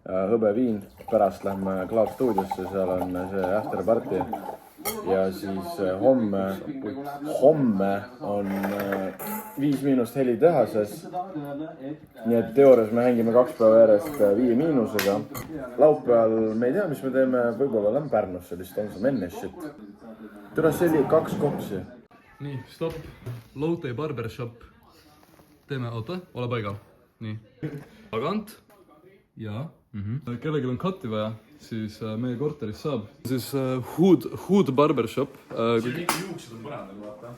hõbeviin, pärast lähme Club Studiosse, seal on see after party ja siis homme on 5 – helitehases. Nii et teoorias me hängime 2 päeva järjest 5 –. Laupäeval me ei tea, mis me teeme, võib-olla lähme Pärnusse, lihtsalt on see menne shit. Tule selli 2 kopsi. Nii, stopp. Lotte Barbershop. Teeme, oota, ole paigal. Nii. Tagant. Jaa. Kellelgi on katti vaja, siis meie korteris saab. Siis Hood Barbershop. Siin ikka juuksed on põrandal, vaata.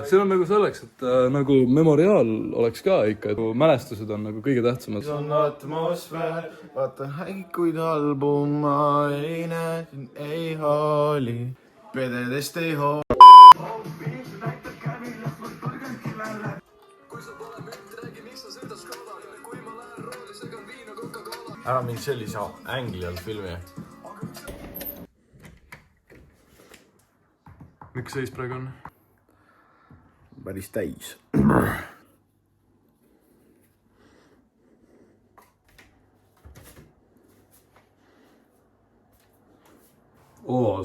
Siin on nagu selleks, et nagu memoriaal oleks ka ikka, et mälestused on nagu kõige tähtsamad. See on atmosfäär, vaatan haikuid album, ma ei näe, ei haali, pededest ei hooli. Ära mind sellise ängli all filmi. Miks seis praegu on? Päris täis.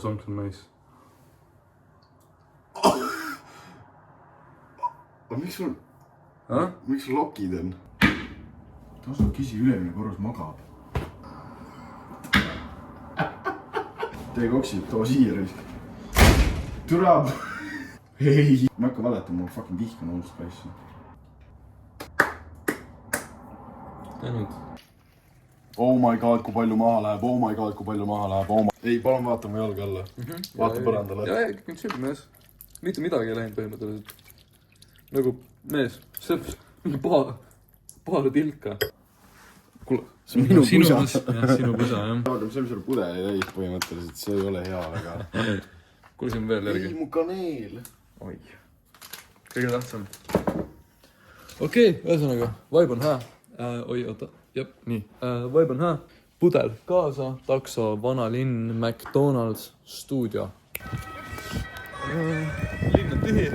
Songs on nice. Miks sul lokid on? Tasu kisi ülemine korrus magab. Tee koksib, too siia risk. Türab! Ei! Ma hakka valetama, ma fucking vihkan Old Spice'i. Tänud. Oh my god, kui palju maha läheb, oh my god, kui palju maha läheb, oh my... Ei, palun vaata mu jalga alla. Vaata põrandale. Jaa, kõik chill mees. Mitte midagi ei läinud põhimõtteliselt. Nagu mees, see on paar tilka. Kuule, see on minu pusa. Sinu pusa, jah. Aga see on selle pudeli täis põhimõtteliselt, see ei ole hea väga. Kuule, siin on veel järgi. Ei, mu kaneel. Oi. Kõige tähtsam. Okei, ühesõnaga, vibe on hää. Oota, jep, nii. Vibe on hää. Pudel kaasa, takso, vana linn, McDonald's, stuudio. Linn on tühi.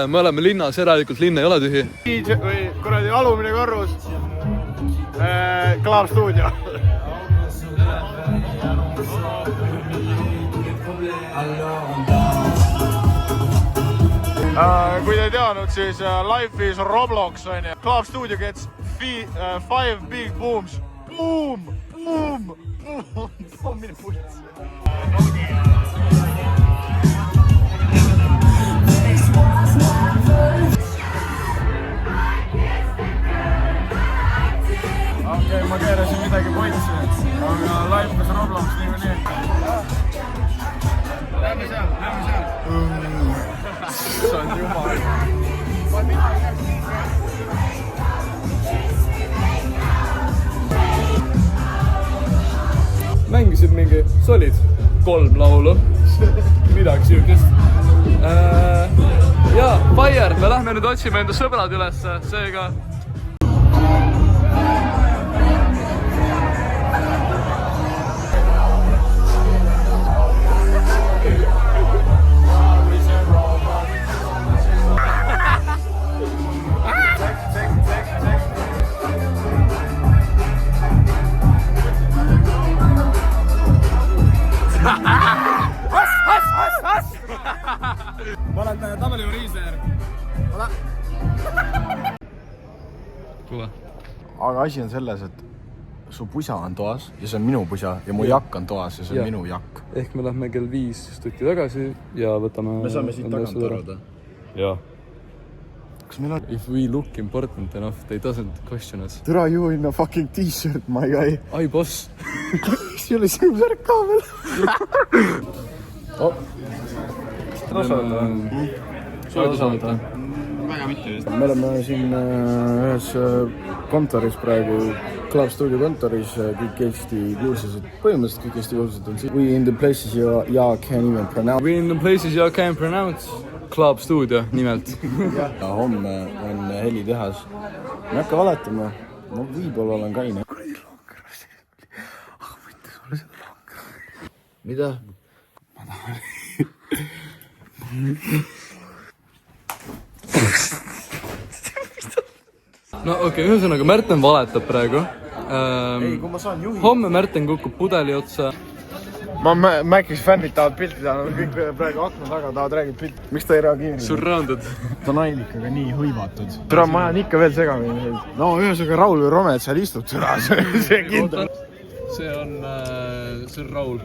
Me oleme linnas, järelikult linn ei ole tühi. Või kuradi alumine korrus. Club Studio. Kui te ei teadnud, siis Life is Roblox on ju. Club Studio gets 5 big booms. Boom! Boom! Boom! On mine putsi. Okei, ma keerasin midagi poitsi, aga Life is Roblox niikuinii. Lähme seal. See on jumal. Mängisid mingi, sa olid 3 laulu, midagi siukest. Jaa, Fire, me lähme nüüd otsime enda sõbrad üles, seega... Ma olen W Riisler. Kuule. Aga asi on selles, et su pusa on toas ja see on minu pusa ja mu jakk on toas ja see on minu jakk. Ehk me lähme kell 5 tükki tagasi ja võtame... Me saame siit tagant arvada. Jaa. Kas meil on... If we look important enough, they doesn't question us. Türa you in a fucking t-shirt, my guy. Ai, boss. Kas ei ole sinu särk ka veel? Soovida saada. Väga mitte just. Me oleme siin ühes kontoris praegu, Club Studio kontoris, kõik Eesti kuulsused, põhimõtteliselt kõik Eesti kuulsused on siin. We in the places you can't even pronounce. We in the places you can't pronounce. Club Studio nimelt. Ja homme on helitehas. Ma ei hakka valetama, ma võib-olla olen kaine. Kuradi lanker, aga võtta sulle seda lanker. Mida? Ma tahan... no okei, ühesõnaga Märten valetab praegu. Ei, kui ma saan juhi. Homme Märten kukub pudeli otsa. Mäkis fännid tahavad pilti teha, kõik praegu akna taga tahavad räägida pilti. Miks ta ei reageeri? Surrounded. Ta on Ailikaga nii hõivatud. Türa, ma ajan ikka veel segamini. No ühesõnaga Raul või Romet seal istub türa, see kindel. See on Raul.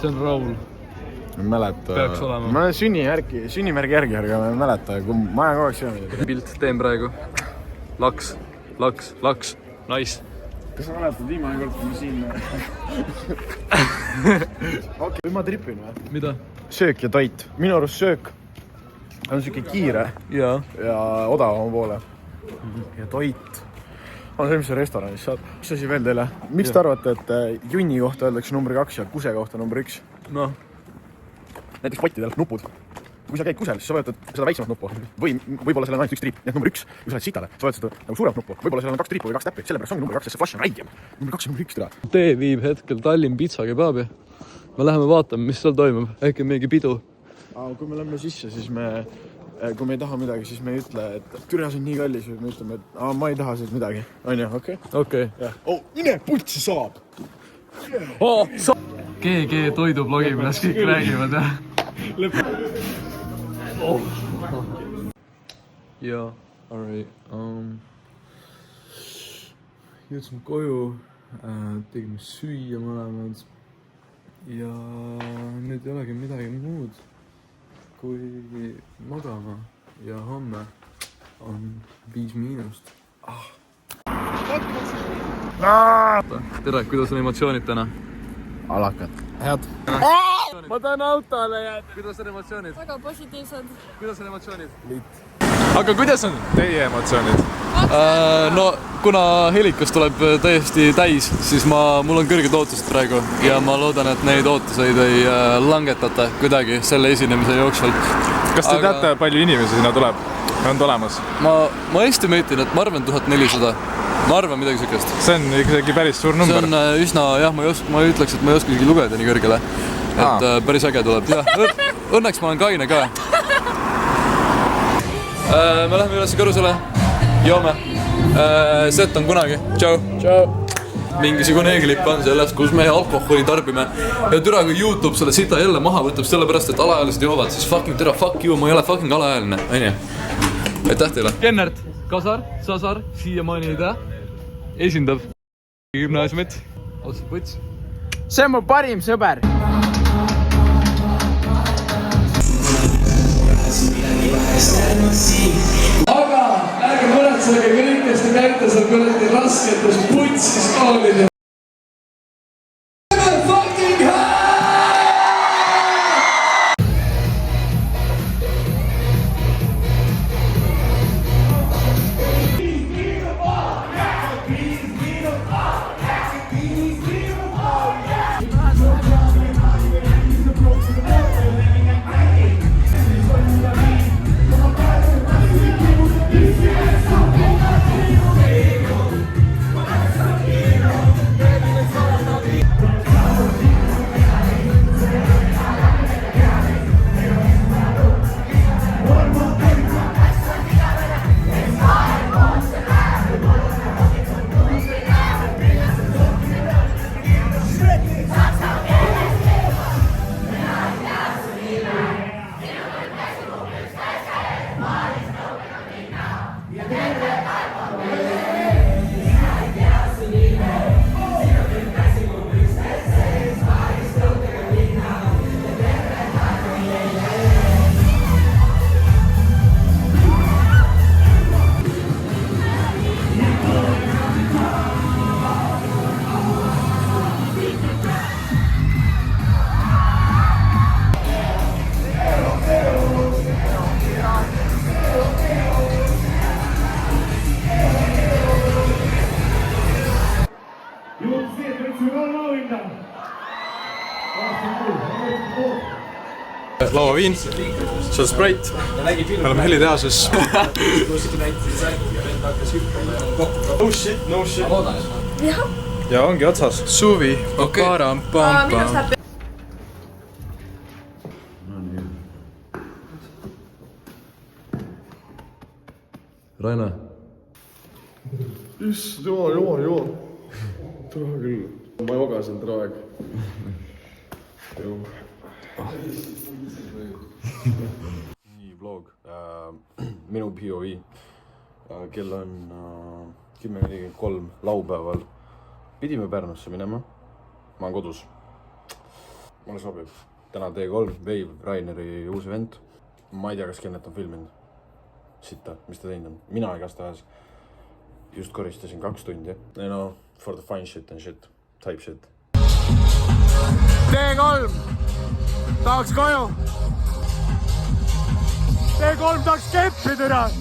See on Raul. Ma ei mäleta. Peaks olema. Ma olen sünnimärgi järgi, aga ma ei mäleta. Ma ajan kogu aeg segamini. Pilt teen praegu. Laks. Nice. Kas sa mäletad viimane kord, kui ma siin... Okei, või ma tripin või? Mida? Söök ja toit. Minu arust söök on siuke kiire ja odavama poole. Ja toit on see, mis sa restoranis saad. Mis asi veel teile? Miks te arvate, et junni kohta öeldakse number 2 ja kuse kohta number 1? No. Näiteks pottidel nupud. Kui sa käid kusel, siis sa vajutad seda väiksemat nuppu. Või võib-olla sellel on ainult 1 triip. Nii et number 1, kui sa lähed sitale, sa vajutad seda nagu suuremat nuppu. Võib-olla sellel on 2 triipu või 2 täppi. Sellepärast ongi number 2, sest see flash on räigem. Number 2 on number 1 täna. Tee viib hetkel Tallinn Pizza Kebabi. Me läheme vaatame, mis seal toimub. Äkki mingi pidu. Kui me lähme sisse, siis kui me ei taha midagi, siis me ei ütle, et türa see on nii kallis. Me ütleme, et ma ei taha siit midagi. On ju, okei? Okei. Mine putsi saab! GG toidublogi, milles kõik räägivad, jah? Jaa, alright. Jõudsime koju, tegime süüa mõlemad ja nüüd ei olegi midagi muud kui magama ja homme on 5-. Tere, kuidas on emotsioonid täna? Alakad. Head. Ma tahan autole jääda. Kuidas on emotsioonid? Väga positiivsed. Kuidas on emotsioonid? Aga kuidas on teie emotsioonid? No, kuna helikas tuleb täiesti täis, siis mul on kõrged ootused praegu ja ma loodan, et neid ootuseid ei langetata kuidagi selle esinemise jooksul. Kas te teate, palju inimesi sinna tuleb? On tulemas? Ma estimeetin, et ma arvan 1400. Ma arvan midagi sükest. See on ikkagi päris suur number. See on üsna, jah, ma ütleks, et ma ei oska isegi lugeda nii kõrgele. Et päris äge tuleb. Õnneks ma olen kaine ka. Me läheme üles kõrusele. Joome. Set on kunagi. Tšau. Mingisugune e-klipp on sellest, kus me alkoholi tarbime. Ja türa, kui YouTube selle sita jälle maha võtab sellepärast, et alaealised joovad, siis fuck you, ma ei ole fucking alaealine. Aine. Aitäh teile. Kennert, Kasar, Sasar, siiamaani ei tea. Esindab gümnaasiumit. Otsa puts. See on mu parim sõber. Aga ärge muretsege kõik, kes te käite seal kuradi rasketes putsis koolid. Lauaviin, see on Sprite, me oleme helitehases. No shit. Ja ongi otsas. Suvi. Raina, issand jumal. Tule küll. Ma jogasin terve aeg. nii, vlog. Minu POV. Kell on 10:43 laupäeval. Pidime Pärnusse minema. Ma olen kodus. Mulle sobib. Täna T3, Wave, Raineri uus event. Ma ei tea, kas Kennet on filminud. Sitta, mis ta teinud on? Mina igastahes just koristasin 2 tundi. For the fine shit and shit. Type shit. T3 tahaks koju. T3 tahaks keppi türa.